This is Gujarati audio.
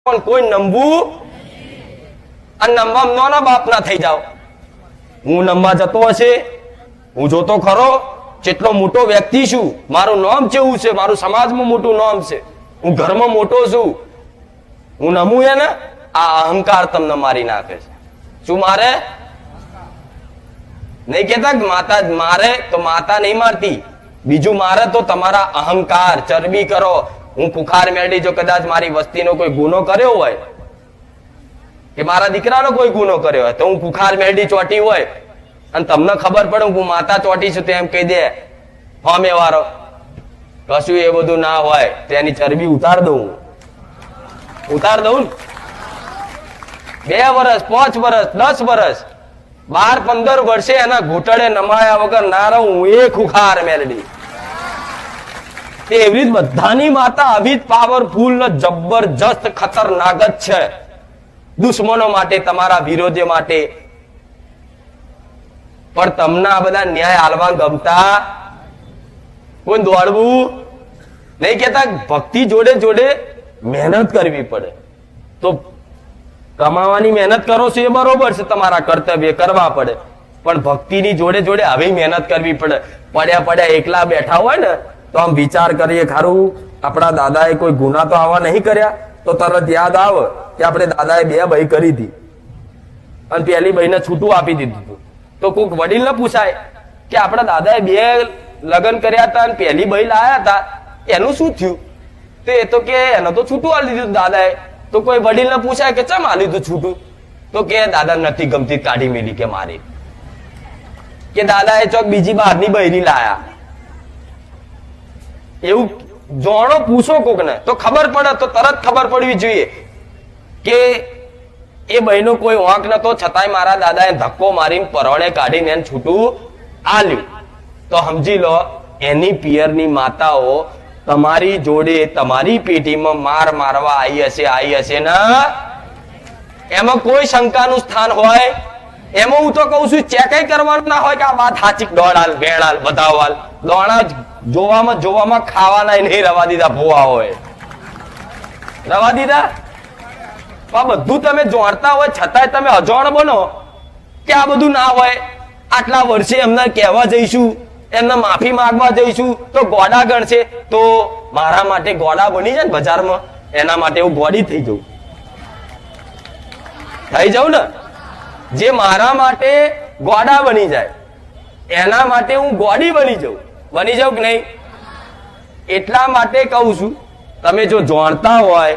પણ કોઈ નમવું અને નમવા નાના બાપ ના થઈ જાવ. હું નમવા જતો હશે, હું જોતો ખરો જેટલો મોટો વ્યક્તિ છું, મારું નામ કેવું છે, મારું સમાજમાં મોટું નામ છે, હું ઘરમાં મોટો છું, હું નમું ને આ અહંકાર તમને મારી નાખે છે. શું મારે? નહીં કેતા માતા મારે તો માતા નહીં મારતી, બીજું મારે તો તમારા અહંકાર ચરબી કરો. હું ખુખાર મેળવી જો કદાચ મારી વસ્તીનો કોઈ ગુનો કર્યો હોય કે મારા દીકરાનો કોઈ ગુનો કર્યો હોય તો હું ખુખાર મેળવી ચોટી હોય અને તમને ખબર પડે હું માતા ચોટી છું તો એમ કહી દે હોમે વાળો કશું એ બધું ના હોય, તેની ચરબી ઉતાર દઉં ને 2 વર્ષ 5 વર્ષ 10 વર્ષ 12-15 વર્ષે એના ઘૂંટડે નમાયા વગર ના રહું એ ખુખાર મેલડી. એવી રીત બધાની માતા આવી જ પાવરફુલ ને જબરજસ્ત ખતરનાક જ છે દુશ્મનો માટે, તમારા વિરોધી માટે. પણ તમને આ બધા ન્યાય હાલવા ગમતા કોઈ દોડવું નહીં કેતા. ભક્તિ જોડે જોડે મહેનત કરવી પડે. તો કમાવાની મહેનત કરો છો એ બરોબર છે, તમારા કર્તવ્ય કરવા પડે, પણ ભક્તિની જોડે જોડે આવી મહેનત કરવી પડે. પડ્યા પડ્યા એકલા બેઠા હોય ને તો આમ વિચાર કરીએ ખારું આપણા દાદાએ કોઈ ગુના તો આવા નહીં કર્યા, તો તરત યાદ આવે કે આપણે દાદાએ 2 બહી કરી હતી અને પહેલી બહીને છૂટું આપી દીધું હતું. તો કોઈક વડીલ ને પૂછાય કે આપણા દાદાએ 2 લગ્ન કર્યા હતા અને પહેલી બહી લાયા હતા, એનું શું થયું? તો એ તો કે એને તો છૂટું આપી દીધું દાદાએ. તો કોઈ વડીલ ને પૂછાય કે ચમ આલી દીધું છૂટું? તો કે દાદા નથી ગમતી, કાઢી મેલી કે મારી, કે દાદાએ ચોક બીજી બહારની બહેરી લાયા. એવું જોણો પૂછો કોક ને તો ખબર પડે, તો તરત ખબર પડવી જોઈએ કે એ બહેનો કોઈ વાંક નતો, છતાંય મારા દાદાએ ધક્કો મારીને પરવળે કાઢીને એને છૂટું આલ્યું. તો સમજી લો એની પિયરની માતાઓ તમારી જોડે તમારી પેટીમાં માર મારવા આવી હશે ને એમાં કોઈ શંકાનું સ્થાન હોય? એમાં હું તો કઉ છું ચેક કરવાનું ના હોય કે આ વાત સાચી, દોડાલ ભેળાલ બધાવાલ દોણા જોવામાં ખાવાના નહીં રવા દીધા. ભોવા હોય રવા દીધા. બધું તમે જોડતા હોય છતાંય તમે અજાણ બનો કે આ બધું ના હોય. આટલા વર્ષે એમને કહેવા જઈશું, એમને માફી માંગવા જઈશું તો ગોડા ગણશે, તો મારા માટે ગોડા બની જાય ને બજારમાં, એના માટે હું ગોડી થઈ જાઉં ને. જે મારા માટે ગોડા બની જાય એના માટે હું ગોડી બની જાઉં કે નહીં? એટલા માટે કહું છું તમે જો જાણતા હોય